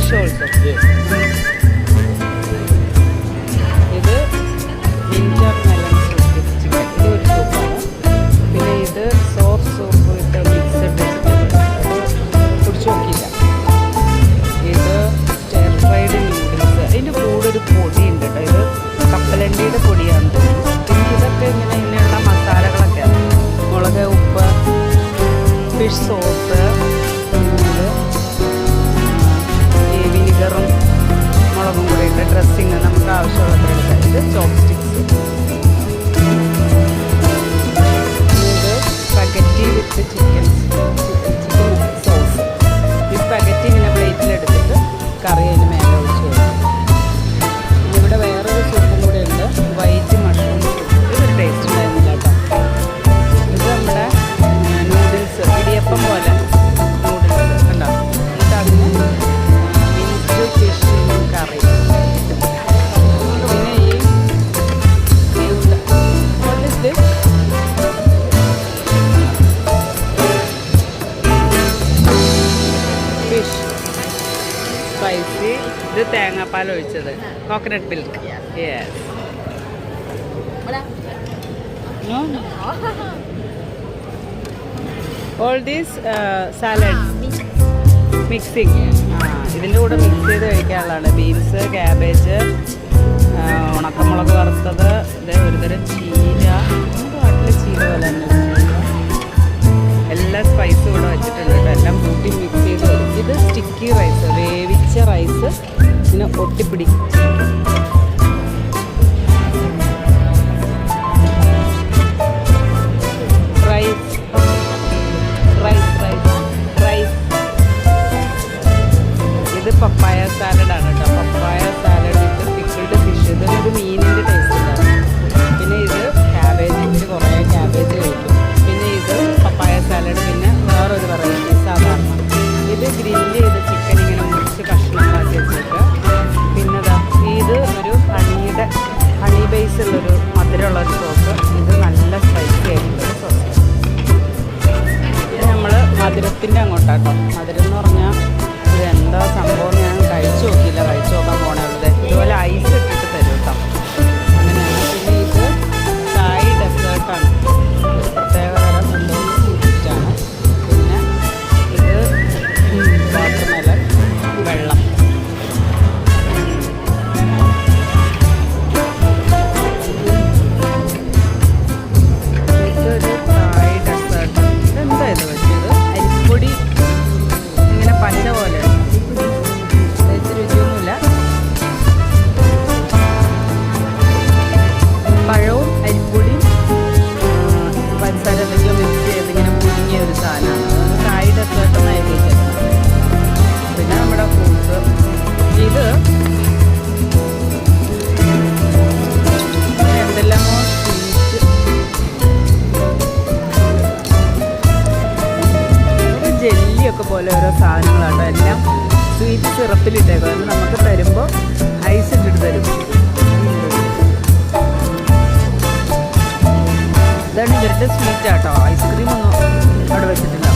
Fish also. ഇത് ginger melon soup chicken, ഇത് ഒരു സൂപ്പാണ്. പിന്നെ ഇത് സോർ സൂപ്പ് വിത്ത് മിക്സഡ് വെജിറ്റബിൾ, അത് കുടിച്ചു നോക്കിയില്ല. ഇത് സ്റ്റെർ ഫ്രൈഡ് നൂഡിൽസ്, അതിൻ്റെ കൂടെ ഒരു പൊടിയുണ്ട് കേട്ടോ, ഇത് കപ്പലണ്ടിയുടെ പൊടിയാണ് തോന്നുന്നു. പിന്നെ ഇതൊക്കെ ഇങ്ങനെയുള്ള മസാലകളൊക്കെ, മുളക്, ഉപ്പ്, ഫിഷ് സോസ്, വിനിഗറും മുളകും കൂടെ ഇട്ട് ഡ്രസ്സിങ് നമുക്ക് ആവശ്യമുള്ളത് എടുക്കാം. ഇത് ചോപ്പ് സ്റ്റിക്സ്, ഇത് സ്പഗറ്റി വിത്ത് ചിക്കൻ സോസ്. ഈ സ്പഗറ്റി ഇങ്ങനെ പ്ലേറ്റിലെടുത്തിട്ട് കറി അതിന് മേലെ ഒഴിച്ച് കൊടുക്കും. ഇവിടെ വേറൊരു സൂപ്പും കൂടെ ഉണ്ട്, വൈറ്റ് മഷ്റൂം സൂപ്പ്. ഇതൊരു ടേസ്റ്റ് ഉണ്ടായിരുന്നില്ല കേട്ടോ. ഇത് നമ്മുടെ നൂഡിൽസ്, ഇടിയപ്പം പോലെ നൂഡിൽസ് കണ്ടോ. എന്നിട്ട് അതിന് മിക്സ്ഡ് ഫിഷ് കറി. പിന്നെ ഈ ഫിഷ് സ്പൈസി, ഇത് തേങ്ങാപ്പാൽ ഒഴിച്ചത്, coconut milk. Yes. All these salad mixing. ഇതിൻ്റെ കൂടെ മിക്സ് ചെയ്ത് കഴിക്കാനുള്ളതാണ്. ബീൻസ്, ക്യാബേജ്, ഉണക്കമുളക് വറുത്തത്, ഇത് ഒരുതരം ചീര, നമ്മുടെ നാട്ടിലെ ചീര പോലെ തന്നെ എല്ലാ സ്പൈസും ഇവിടെ വെച്ചിട്ടുണ്ട് കേട്ടോ. എല്ലാം കൂട്ടി മിക്സ് ചെയ്ത് വരും. ഇത് സ്റ്റിക്കി റൈസ്, വേവിച്ച റൈസ് പിന്നെ ഒട്ടിപ്പിടിക്കും. ഇത് പപ്പായ സാലഡാണ് കേട്ടോ. പപ്പായ സാലഡ് വിത്ത് പിക്കിൾഡ് ഫിഷ്, ഇതൊരു മീനിൻ്റെ ടേസ്റ്റ് ഉണ്ടാവും. പിന്നെ ഇത് ക്യാബേജ്, ഇതിൽ കുറേ ക്യാബേജ് കഴിക്കും. പിന്നെ ഇത് പപ്പായ സാലഡ്, പിന്നെ വേറൊരു വെറൈറ്റി സാധാരണ. ഇത് ഗ്രില്ല് ചെയ്ത് ചിക്കൻ ഇങ്ങനെ മുറിച്ച് കഷ്ണങ്ങളാക്കി വെച്ചിട്ട്, പിന്നെ ഇത് ഒരു ഹണി ബേസുള്ളൊരു മധുരമുള്ളൊരു സോസ്. ഇത് നല്ല സ്പൈസി ആയിട്ടുള്ളൊരു സോസ്. ഇത് നമ്മൾ മധുരത്തിൻ്റെ അങ്ങോട്ടാട്ടോ. മധുരം എന്ന് പറഞ്ഞാൽ ഇത് എന്താ സംഭവം ഞാൻ കഴിച്ചു നോക്കിയില്ല, കഴിച്ചു നോക്കാൻ പോണേ ഉള്ളത്. ഇതുപോലെ ഐസ് ഇട്ടിട്ട് തരും കേട്ടോ, അങ്ങനെയാണ്. പിന്നെ ഇത് തായ് ഡെസേർട്ടാണ്, പ്രത്യേക തരം എന്തോ സ്വീറ്റാണ്. പിന്നെ ഇത് വാട്ടർമെലൺ വെള്ളം. ഇതൊരു തായ് ഡെസേർട്ട്. ഇതെന്താ ഇത് വെച്ചത്? അരിപ്പൊടി ഇങ്ങനെ പച്ച പോലെ, രുചിയൊന്നുമില്ല. പഴവും അരിപ്പൊടിയും പഞ്ചസാര എന്തെങ്കിലും മിക്സ് ചെയ്ത് ഇങ്ങനെ പുഴുങ്ങിയ ഒരു സാധനമാണ്. അത് തായ് ഡെസേർട്ട് എന്നായി വെച്ചിട്ടുണ്ട്. പിന്നെ നമ്മുടെ ഫ്രൂട്ട്സ്, ഇത് എന്തെല്ലാമോ സ്വീറ്റ്, ജെല്ലിയൊക്കെ പോലെ ഓരോ സാധനങ്ങളാട്ടോ. എല്ലാം സ്വീറ്റ് സിറപ്പിലിട്ടേക്കും. അത് നമുക്ക് തരുമ്പോൾ ഐസ് ഇട്ടിട്ട് തരും. ഇതാണ് ഇവരുടെ സ്വീറ്റ് ആട്ടോ. ഐസ്ക്രീം ഒന്നും അവിടെ വെച്ചിട്ടില്ല.